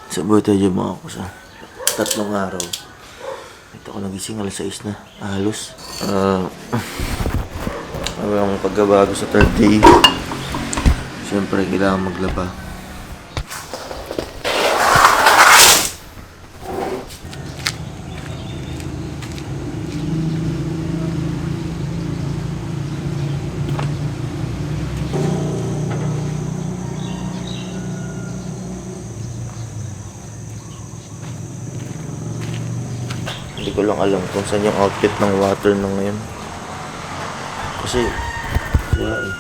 Sabay tayo dyan mga kusa. 3 araw. Ito ako nagising alas 6 na. Halos. Yung pagkabago sa 3rd day. Siyempre kailangan maglaba. Hindi ko lang alam kung saan yung outfit ng water na ngayon. Kasi, wala eh.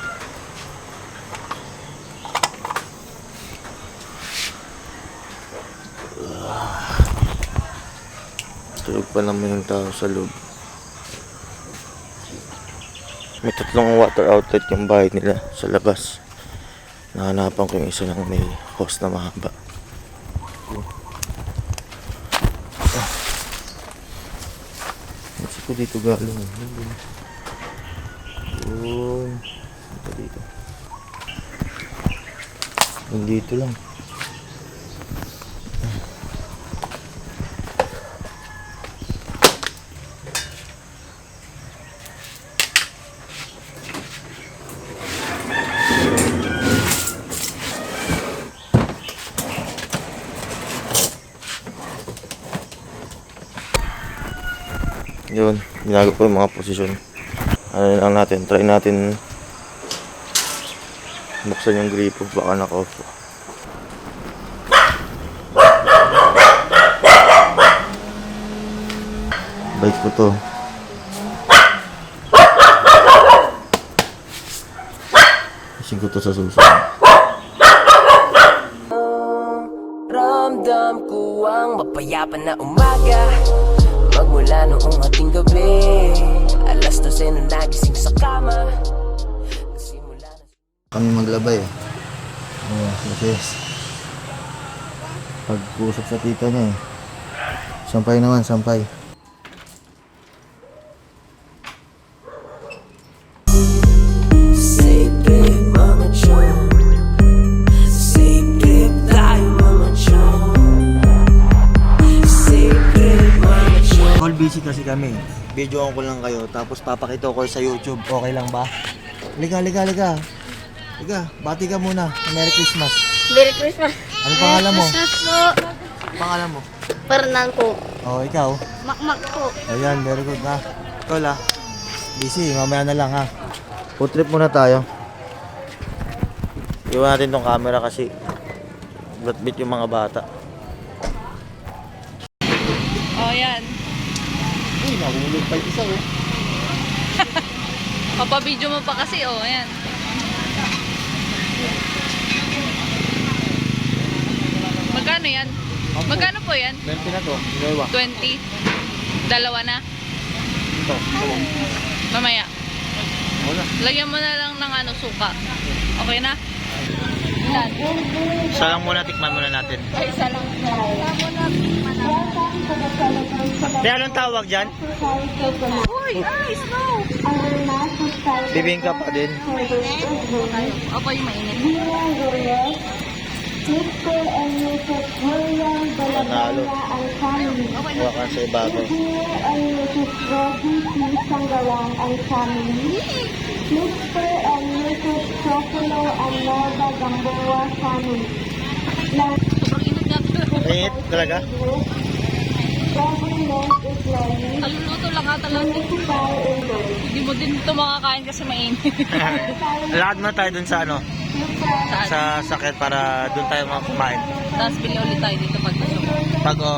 Tulog pa naman yung tao sa loob. May 3 water outlet yung bahay nila sa labas. Nahanapan ko yung isa lang may hose na mahaba. Ko dito galing. Ito dito. Dito lang. Yun, ginagawa ko yung mga posisyon. Ano lang natin, try natin buksan yung gripo, baka naka-off. Bike ko to. Isin ko to sa susunod. Ramdam ko ang mapayapa na umaga. Magmula noong ating gabi, alas 12 na nagising sa kama. Kami maglaba eh. Yes. Pag-usap sa tita niya eh. Sampay naman, sampay. Busy kasi kami. Videoan ko lang kayo tapos papakita ko sa YouTube. Okay lang ba? Liga. Liga, bati ka muna. Merry Christmas. Merry Christmas. Ano pangalan mo? Christmas po. Pangalan mo? Fernand po. Oh, ikaw? Makmak po. Ayan, very good ha. Ikaw la. Busy, mamaya na lang ha. Food trip muna tayo. Iwan natin tong camera kasi bit yung mga bata. Oh, yan. Uy, nahulog pa yung isa oh. Papabidyo mo pa kasi, oh, ayan. Magkano yan? Magkano po yan? 20 na to, dalawa. 20? Dalawa na? Ito. Mamaya. Wala. Lagyan mo na lang ng ano, suka. Okay na? Ilan? Isa lang muna, tikman muna natin. Ay, isa lang. Kaya anong tawag dyan? Uy, ice no! Bibingka pa din. Opo, yung mainit. Manalo. Wakan sa ibabaw. Mr. and Mrs. Profulo and Nova Gamboa family. Sobrang init nga ito. Mainit talaga? Government is ready Kaluluto lang ata lang. to buy indoors. Hindi mo din ito makakain kasi mainit. Lakad mo tayo dun sa ano? Saan? Sa sakit para dun tayo mga kumain. Tapos bili ulit tayo dito pag gusto mo.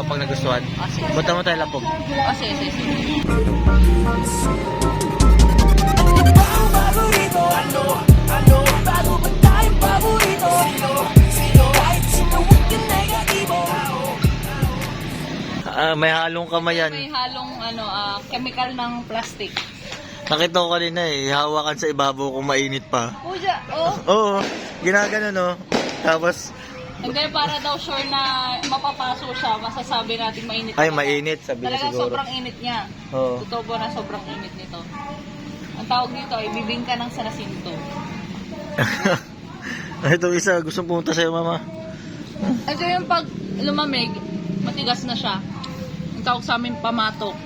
Pag nagustuhan. Sige. Punta mo tayo Lapog. Sige. May halong kamayan. May halong chemical ng plastic. Nakita ko kanina eh, hawakan sa ibabaw kung mainit pa. Puja, oh. Oo, ginagano no. Tapos, Hindi, para daw sure na mapapaso siya, masasabi natin mainit. ay talaga. mainit, sabi niya Talaga siguro. sobrang init niya. Oo. Totoo po na sobrang init nito. Ang tawag dito ay bibingka ng sanasinto. Ito isa, gusto pumunta sa'yo, mama. Ito yung pag lumamig, matigas na siya. Ang tawag sa amin pamatok.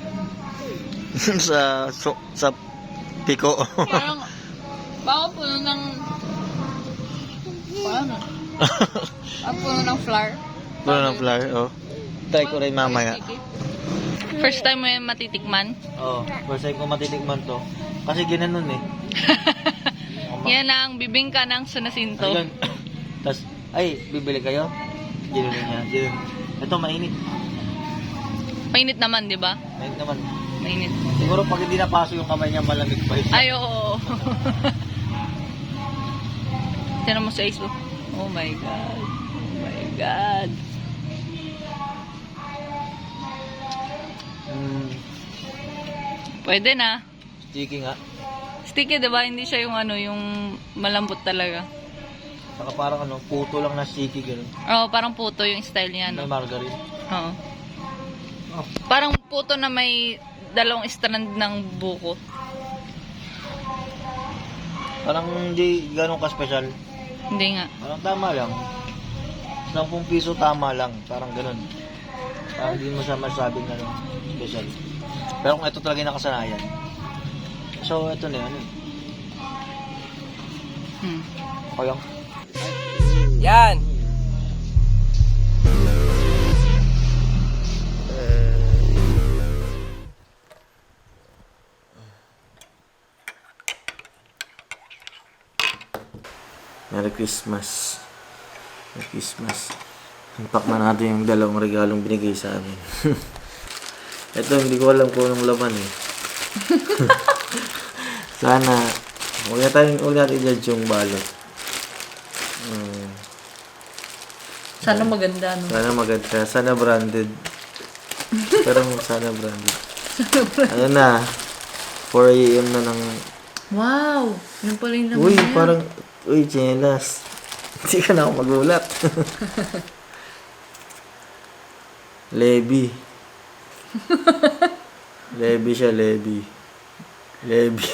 sa piko. Parang, baka puno ng... Paano? Puno ng flour. Puno ng flour, oh. Try ko rin mamaya. First time mo yung matitikman? Oh, first time ko matitikman to. Kasi ginanon eh. Yan ang bibingka ng sunasinto. Ayun. Tapos, ay, bibili kayo? Ginanon niya. Ginanon. Ito, mainit. Mainit naman, di ba? Mainit naman. Mainit. Siguro pag hindi napaso yung kamay niya, malamig pa yun. Ay, oo. Tinan mo sa ice, oh. Oh my God. Oh my God. Pwede na. Sticky nga. Sticky, di ba? Hindi siya yung ano, yung malambot talaga. Saka parang ano, puto lang na sticky gano'n. Oo, parang puto yung style niya, May no? margarine. Oo. Oh. Parang puto na may dalawang strand ng buko. Parang hindi gano'n ka-special. Hindi nga. Parang tama lang. 10 piso tama lang. Parang gano'n. Parang hindi mo siya masabing ano, special. Pero kung ito talaga yung nakasanayan. So, ito na yan. Okay lang. Yan! Merry Christmas. Merry Christmas. Unpack na natin yung dalawang regalong binigay sa amin. Ito, hindi ko alam kung anong laman eh. Sana, huwag natin i-judge yung balot. Sana maganda, no? Sana maganda. Sana branded. Pero sana branded. Ano na, 4 AM na ng... Wow! Yun pala yung Uy, parang... Uy, chinelas. Hindi ka na ako magulat. Lebi. Lebi siya, Lebi. Lebi.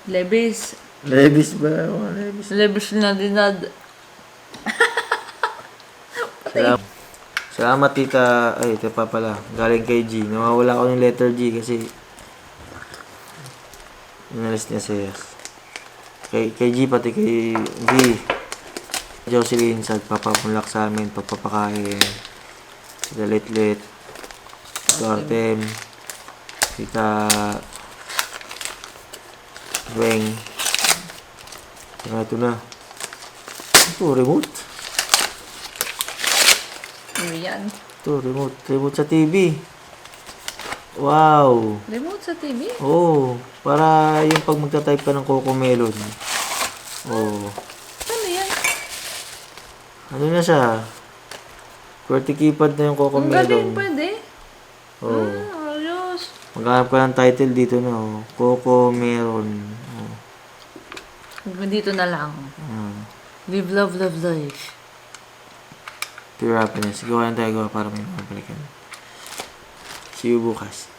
Lebis. Lebis ba? Oh, Lebis. Lebis na dinad. Salamat, tita. Ay, tita pa pala. Galing kay G. Nawawala ko ng letter G kasi inalis niya sa yes. Kay G, pati kay G. Jocelyn, sa papapulak sa amin, pagpapakain. Tita Litlit. Tita Artem. Tita Weng. Ito na. Ito, remote. Ano yan? Ito, remote. Remote sa TV. Wow. Remote sa TV? Oo. Para yung pag magta-type ka ng Cocomelon. Oo. Ano yan? Ano na siya? QWERTY keypad na yung Ang galing, Cocomelon. pwede. Oo. Ayos. Maghanap ka ng title dito na. Oh. Cocomelon. Oh. Dito na lang. Live, love, love, life. Pure happiness. Gawa lang tayo gawa para may mabalikan. See you bukas.